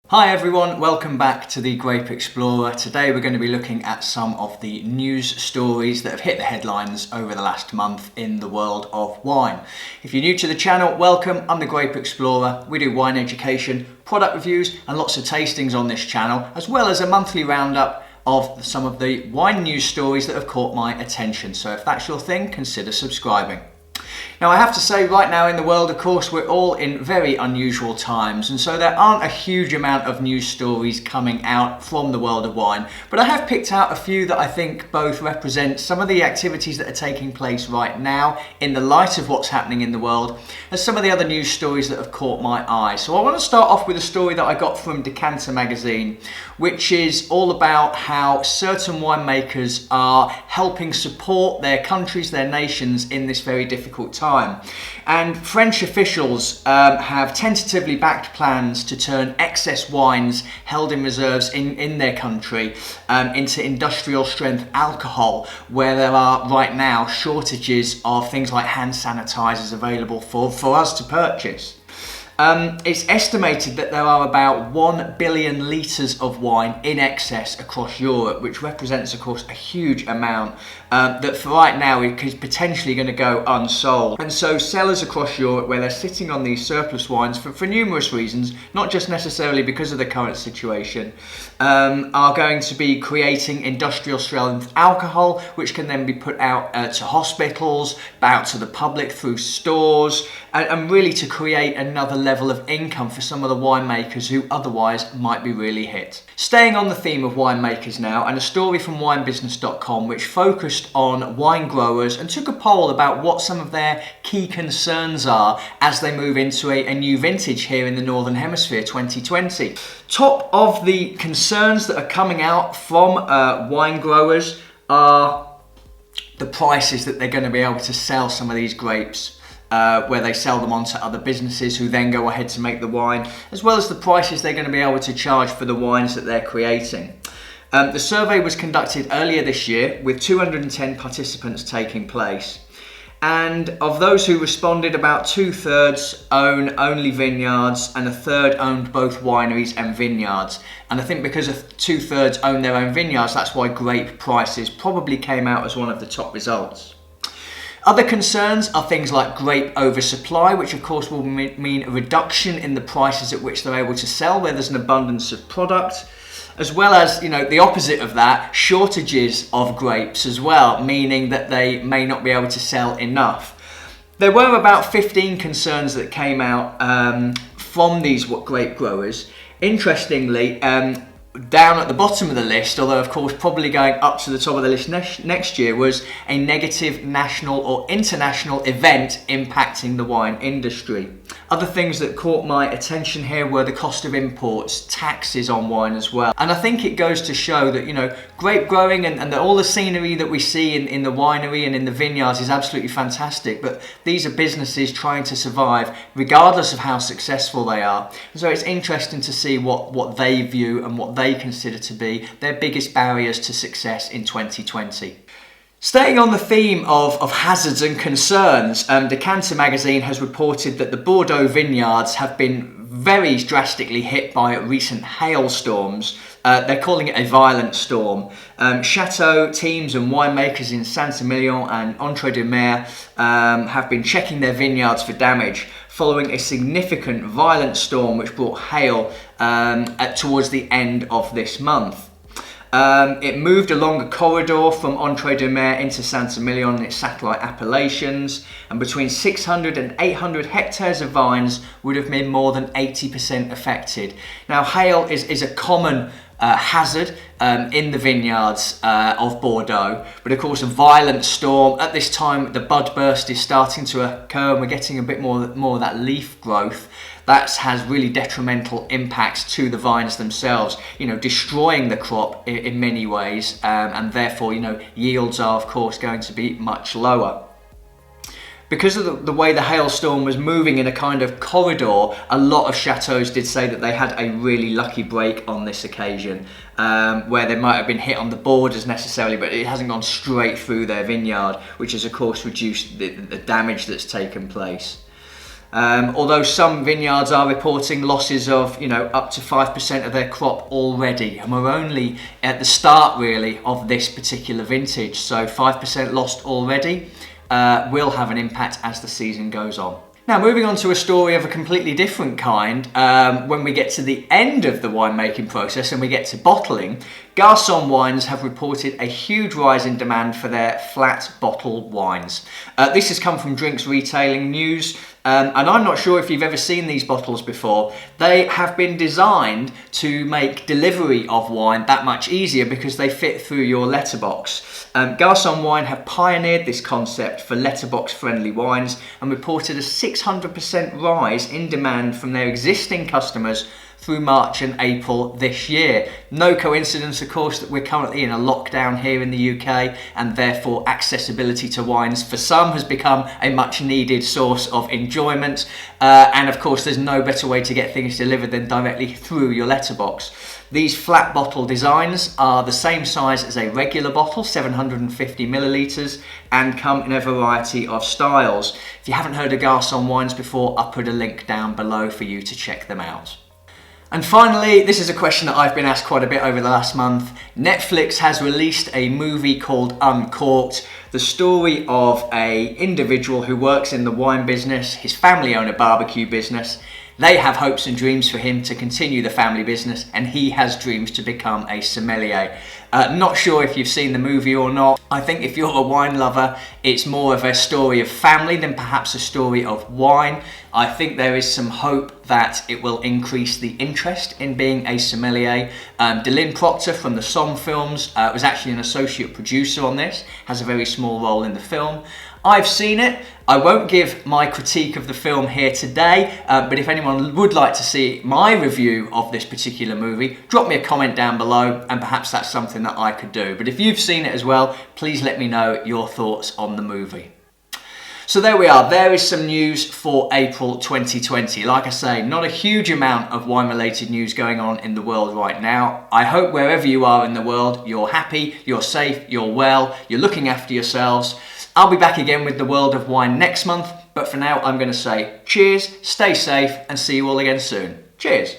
Hi everyone, welcome back to the Grape Explorer. Today we're going to be looking at some of the news stories that have hit the headlines over the last month in the world of wine. If you're new to the channel, welcome. I'm the Grape Explorer. We do wine education, product reviews and lots of tastings on this channel, as well as a monthly roundup of some of the wine news stories that have caught my attention. So if that's your thing, consider subscribing. Now I have to say, right now in the world, of course, we're all in very unusual times, and so there aren't a huge amount of news stories coming out from the world of wine, but I have picked out a few that I think both represent some of the activities that are taking place right now in the light of what's happening in the world, and some of the other news stories that have caught my eye. So I want to start off with a story that I got from Decanter magazine, which is all about how certain winemakers are helping support their countries, their nations in this very difficult time. And French officials have tentatively backed plans to turn excess wines held in reserves in their country into industrial strength alcohol, where there are right now shortages of things like hand sanitizers available for us to purchase. It's estimated that there are about 1 billion litres of wine in excess across Europe, which represents, of course, a huge amount that for right now is potentially going to go unsold. And so sellers across Europe, where they're sitting on these surplus wines for numerous reasons, not just necessarily because of the current situation, are going to be creating industrial strength alcohol, which can then be put out to hospitals, out to the public through stores, and really to create another level of income for some of the winemakers who otherwise might be really hit. Staying on the theme of winemakers now, and a story from winebusiness.com which focused on wine growers and took a poll about what some of their key concerns are as they move into a new vintage here in the Northern Hemisphere 2020. Top of the concerns that are coming out from wine growers are the prices that they're going to be able to sell some of these grapes, where they sell them on to other businesses who then go ahead to make the wine, as well as the prices they're going to be able to charge for the wines that they're creating. The survey was conducted earlier this year with 210 participants taking place. And of those who responded, about 2/3 own only vineyards and 1/3 owned both wineries and vineyards. And I think because 2/3 own their own vineyards, that's why grape prices probably came out as one of the top results. Other concerns are things like grape oversupply, which of course will mean a reduction in the prices at which they're able to sell where there's an abundance of product, as well as, the opposite of that, shortages of grapes as well, meaning that they may not be able to sell enough. There were about 15 concerns that came out from these grape growers. Interestingly, down at the bottom of the list, although of course probably going up to the top of the list next year, was a negative national or international event impacting the wine industry. Other things that caught my attention here were the cost of imports, taxes on wine as well. And I think it goes to show that, grape growing and all the scenery that we see in the winery and in the vineyards is absolutely fantastic, but these are businesses trying to survive regardless of how successful they are. And so it's interesting to see what they view and what they consider to be their biggest barriers to success in 2020. Staying on the theme of hazards and concerns, Decanter magazine has reported that the Bordeaux vineyards have been very drastically hit by recent hailstorms. They're calling it a violent storm. Chateau teams and winemakers in Saint-Emilion and Entre-deux-Mers have been checking their vineyards for damage following a significant violent storm which brought hail towards the end of this month. It moved along a corridor from Entre-deux-Mers into Saint-Emilion and its satellite appellations, and between 600 and 800 hectares of vines would have been more than 80% affected. Now, hail is a common hazard in the vineyards of Bordeaux, but of course a violent storm at this time, the bud burst is starting to occur and we're getting a bit more of that leaf growth. That has really detrimental impacts to the vines themselves, destroying the crop in many ways, and therefore, yields are of course going to be much lower. Because of the way the hailstorm was moving in a kind of corridor, a lot of chateaus did say that they had a really lucky break on this occasion, where they might have been hit on the borders necessarily, but it hasn't gone straight through their vineyard, which has of course reduced the damage that's taken place. Although some vineyards are reporting losses of, up to 5% of their crop already. And we're only at the start, really, of this particular vintage. So 5% lost already will have an impact as the season goes on. Now, moving on to a story of a completely different kind, when we get to the end of the winemaking process and we get to bottling, Garcon Wines have reported a huge rise in demand for their flat bottle wines. This has come from Drinks Retailing News, and I'm not sure if you've ever seen these bottles before. They have been designed to make delivery of wine that much easier because they fit through your letterbox. Garcon Wine have pioneered this concept for letterbox-friendly wines and reported a 600% rise in demand from their existing customers through March and April this year. No coincidence, of course, that we're currently in a lockdown here in the UK, and therefore accessibility to wines for some has become a much needed source of enjoyment. And of course, there's no better way to get things delivered than directly through your letterbox. These flat bottle designs are the same size as a regular bottle, 750 millilitres, and come in a variety of styles. If you haven't heard of Garcon Wines before, I'll put a link down below for you to check them out. And finally, this is a question that I've been asked quite a bit over the last month. Netflix has released a movie called Uncorked, the story of an individual who works in the wine business. His family own a barbecue business. They have hopes and dreams for him to continue the family business, and he has dreams to become a sommelier. Not sure if you've seen the movie or not. I think if you're a wine lover, it's more of a story of family than perhaps a story of wine. I think there is some hope that it will increase the interest in being a sommelier. Dylan Proctor from the Somme films was actually an associate producer on this, has a very small role in the film. I've seen it. I won't give my critique of the film here today, but if anyone would like to see my review of this particular movie, drop me a comment down below and perhaps that's something that I could do. But if you've seen it as well, please let me know your thoughts on the movie. So there we are, there is some news for April 2020. Like I say, not a huge amount of wine-related news going on in the world right now. I hope wherever you are in the world, you're happy, you're safe, you're well, you're looking after yourselves. I'll be back again with the world of wine next month, but for now I'm going to say cheers, stay safe, and see you all again soon. Cheers!